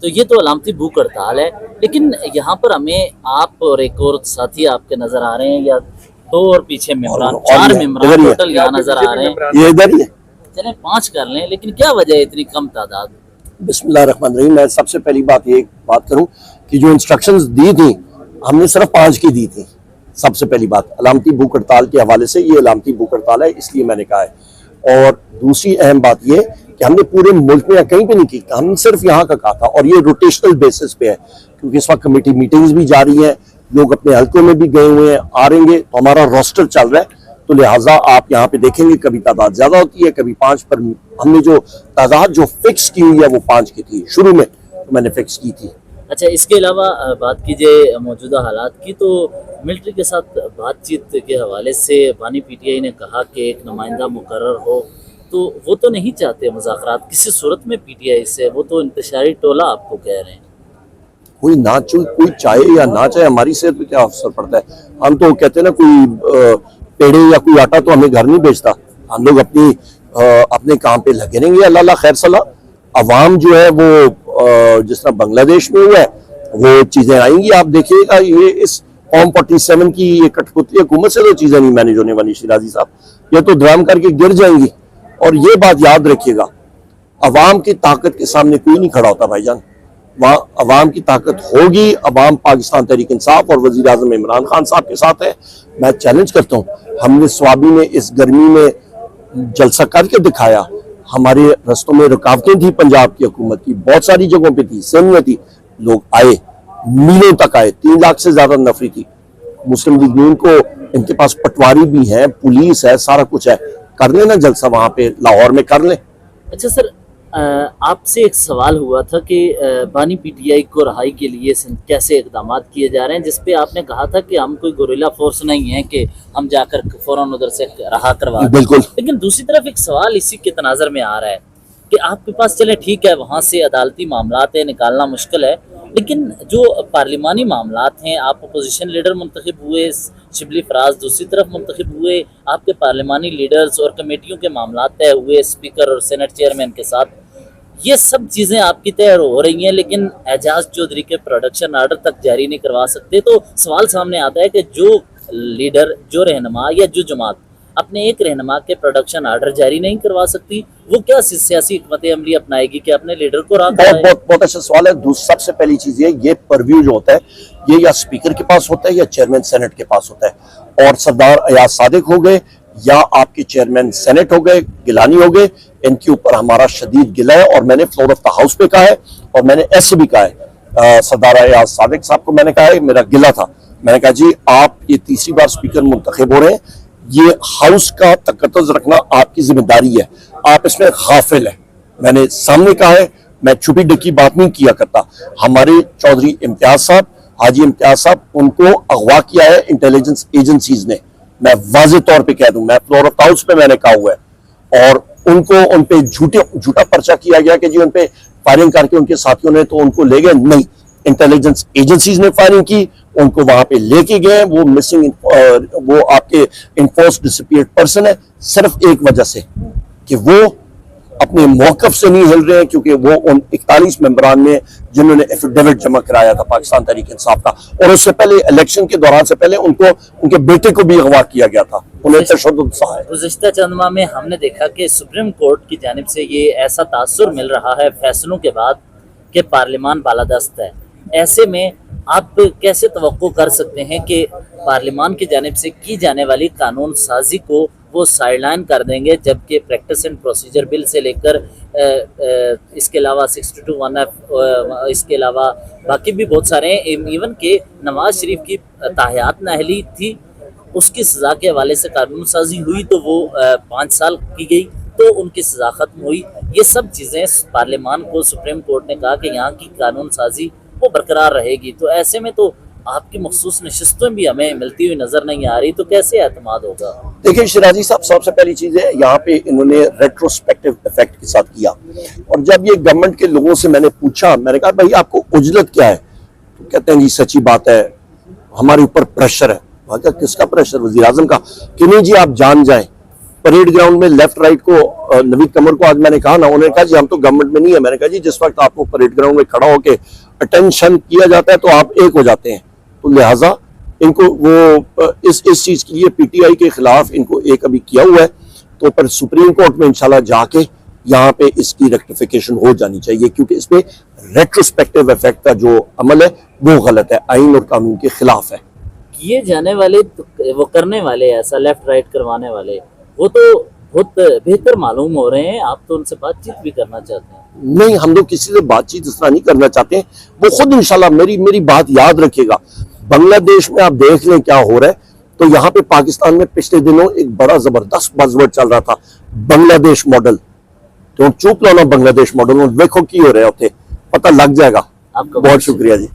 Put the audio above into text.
तो ये तो अलामती भूख हड़ताल है, लेकिन यहाँ पर हमें आप और एक और साथी आपके नजर आ रहे हैं, या दो और पीछे मेंबरान, चार मेंबरान टोटल यहाँ नजर आ रहे हैं। ये इधर ही है, चले 5 कर लें, लेकिन क्या वजह है इतनी कम तादाद? बिस्मिल्लाहिर्रहमानिर्रहीम। मैं सबसे पहली बात ये बात करूं कि जो इंस्ट्रक्शंस दी थी हमने सिर्फ 5 की दी थी। सबसे पहली बात अलामती भूख हड़ताल के हवाले से, ये अलामती भूख हड़ताल है इसलिए मैंने कहा है। और दूसरी अहम बात ये कि हमने पूरे मुल्क में कहीं पे नहीं की, हमने सिर्फ यहाँ का कहा था, और ये रोटेशनल बेसिस पे है क्योंकि इस वक्त कमेटी मीटिंग्स भी जारी है, लोग अपने हल्कों में भी गए हुए हैं, आ रहेंगे, तो हमारा रोस्टर चल रहा है। तो लिहाजा आप यहाँ पे देखेंगे कभी तादाद ज्यादा होती है, कभी 5 पर। हमने जो तादाद जो फिक्स की हुई है वो 5 की थी, शुरू में तो मैंने फिक्स की थी। अच्छा, इसके अलावा बात कीजिए मौजूदा हालात की, तो मिलिट्री के साथ बातचीत के हवाले से बानी पीटीआई ने कहा कि एक नुमाइंदा मुकर्रर हो, तो वो तो नहीं चाहते मुज़ाकरात किसी सूरत में पीटीआई से, वो तो इंतशारी टोला आपको कह रहे हैं। कोई चाहे या ना चाहे, हमारी सेहत पे क्या असर पड़ता है? हम तो कहते हैं ना, कोई पेड़े या कोई आटा तो हमें घर नहीं बेचता, हम लोग अपने काम पे लगे रहेंगे। अल्लाह खैर सलाह। अवाम जो है वो जिस तरह बांग्लादेश में हुआ है वो चीजें आएंगी, आप देखिएगा। ये इस फॉर्म 47 की ये कठपुतली हुकूमत से तो चीजें नहीं मैनेज होने वाली शिराजी साहब, ये तो ड्राम करके गिर जाएंगी। और ये बात याद रखिएगा, अवाम की ताकत के सामने कोई नहीं खड़ा होता भाईजान। वहाँ अवाम की ताकत होगी, अवाम पाकिस्तान तहरीक इंसाफ और वजीर आजम इमरान खान साहब के साथ है। मैं चैलेंज करता हूँ, हमने स्वाबी में इस गर्मी में जलसा करके दिखाया। हमारे रस्तों में रुकावटें थी, पंजाब की हुकूमत की बहुत सारी जगहों पे थी, सिंध में थी, लोग आए, मीलों तक आए, 3 लाख से ज्यादा नफरी थी। मुस्लिम लीग नून को इनके पास पटवारी भी है, पुलिस है, सारा कुछ है, कर लेना जलसा वहां पे लाहौर में कर ले। अच्छा सर, आपसे एक सवाल हुआ था कि बानी पीटीआई को रहाई के लिए कैसे इकदाम किए जा रहे हैं, जिसपे आपने कहा था कि हम कोई गोरिल्ला फोर्स नहीं है कि हम जाकर फौरन उधर से रहा करवा दें। बिल्कुल। लेकिन दूसरी तरफ एक सवाल इसी के तनाजर में आ रहा है कि आपके पास, चले ठीक है, वहाँ से अदालती मामलात है, निकालना मुश्किल है, लेकिन जो पार्लिमानी मामलात हैं, आप अपोजिशन लीडर मुंतखब हुए, शिबली फराज दूसरी तरफ मुंतखब हुए, आपके पार्लिमानी लीडर्स और कमेटियों के मामलात तय हुए स्पीकर और सेनेट चेयरमैन के साथ, ये सब चीज़ें आपकी तय हो रही हैं, लेकिन एजाज चौधरी के प्रोडक्शन आर्डर तक जारी नहीं करवा सकते। तो सवाल सामने आता है कि जो लीडर, जो रहनुमा या जो जमात अपने एक रहनुमा के प्रोडक्शन आर्डर जारी नहीं करवा सकती, वो क्या सियासी हिकमत अमली अपनाएगी कि अपने लीडर को बहुत अच्छा सवाल है। सबसे पहली चीज ये परव्यू जो होता है ये या स्पीकर के पास होता है या चेयरमैन सेनेट के पास होता है। और सरदार अयाज सादिक हो गए या आपके चेयरमैन सेनेट हो गए, गिलानी हो गए, इनके ऊपर हमारा शदीद गिला है। और मैंने फ्लोर ऑफ द हाउस पे कहा है और मैंने ऐसे भी कहा है, सरदार अयाज सादिक साहब को मैंने कहा है, मेरा गिला था, मैंने कहा जी आप ये तीसरी बार स्पीकर मुंतखब हो रहे हैं, ये हाउस का तकद्दुस रखना आपकी जिम्मेदारी है, आप इसमें गाफिल है। मैंने सामने कहा है, मैं छुपी डकी बात नहीं किया करता। हमारे चौधरी इम्तियाज साहब, हाजी इम्तियाज साहब, उनको अगवा किया है इंटेलिजेंस एजेंसीज ने, मैं वाज़ेह तौर पे कह दूं, मैं फ्लोर ऑफ हाउस पे मैंने कहा हुआ है। और उनको उन पे झूठा पर्चा किया गया कि जी उन पे फायरिंग करके उनके साथियों ने तो उनको ले गए, नहीं, इंटेलिजेंस एजेंसीज ने फायरिंग की, उनको वहां पे लेके गए। वो मिसिंग, वो आपके इन्फोर्स डिसअपीयर्ड पर्सन है, सिर्फ एक वजह से कि वो अपने मौकफ से नहीं हिल रहे हैं, क्योंकि वो उन 41 मेंबरान में जिन्होंने एफिडेविट जमा कराया था पाकिस्तान तहरीक इंसाफ का, और उससे पहले इलेक्शन के दौरान से पहले उनको, उनके बेटे को भी अगवा किया गया था, उन्हें तशद्दुद सा है। गुज़िश्ता चंद माह में हमने देखा कि सुप्रीम कोर्ट की जानिब से ये ऐसा तासुर मिल रहा है फैसलों के बाद कि पार्लिमान बालादस्त है। ऐसे में आप कैसे तवक्को कर सकते हैं कि पार्लिमान की जानिब से की जाने वाली कानून साजी को वो साइडलाइन कर देंगे, जबकि प्रैक्टिस एंड प्रोसीजर बिल से लेकर इसके अलावा 62(1)(f), इसके अलावा बाकी भी बहुत सारे हैं, इवन के नवाज शरीफ की ताहियात नाअहली थी, उसकी सज़ा के हवाले से कानून साजी हुई तो वो 5 साल की गई, तो उनकी सज़ा ख़त्म हुई। ये सब चीज़ें पार्लिमान को सुप्रीम कोर्ट ने कहा कि यहाँ की कानून साजी वो बरकरार रहेगी। तो ऐसे में तो आपकी मखसूस नशिस्तों भी हमें मिलती हुई नजर नहीं आ रही, तो कैसे एतमाद होगा? देखिए शिराजी साहब, सबसे पहली चीज है यहाँ पे इन्होंने रेट्रोस्पेक्टिव इफेक्ट के साथ किया। और जब ये गवर्नमेंट के लोगों से मैंने पूछा, मैंने कहा भाई आपको उजलत क्या है, तो कहते हैं जी सच्ची बात है, हमारे ऊपर प्रेशर है। किसका प्रेशर? वज़ीर आज़म का, कि नहीं जी आप जान जाएं। परेड ग्राउंड में लेफ्ट राइट को नवीद कमर को आज मैंने कहा ना, उन्होंने कहा जी हम तो गवर्नमेंट में नहीं है। मैंने कहा जी जिस वक्त आपको परेड ग्राउंड में खड़ा होकर अटेंशन किया जाता है तो आप एक हो जाते हैं, तो लिहाजा इनको वो इस चीज के लिए पीटीआई के खिलाफ इनको एक अभी किया हुआ है, तो पर सुप्रीम कोर्ट में इंशाल्लाह जाके यहाँ पे इसकी रेक्टिफिकेशन हो जानी चाहिए, क्योंकि इसमें रेट्रोस्पेक्टिव इफेक्ट का जो अमल है वो गलत है, आइन और कानून के खिलाफ है। किए जाने वाले वो करने वाले ऐसा लेफ्ट राइट करवाने वाले वो तो बहुत बेहतर मालूम हो रहे हैं, आप तो उनसे बातचीत भी करना चाहते हैं। नहीं, हम लोग किसी से बातचीत इस तरह नहीं करना चाहते हैं, वो खुद इंशाल्लाह मेरी बात याद रखेगा। बांग्लादेश में आप देख लें क्या हो रहा है, तो यहाँ पे पाकिस्तान में पिछले दिनों एक बड़ा जबरदस्त बज़वर्ड चल रहा था, बांग्लादेश मॉडल। तो चुप लो ना, बांग्लादेश मॉडल देखो की हो रहा है, पता लग जाएगा। आपका बहुत शुक्रिया जी।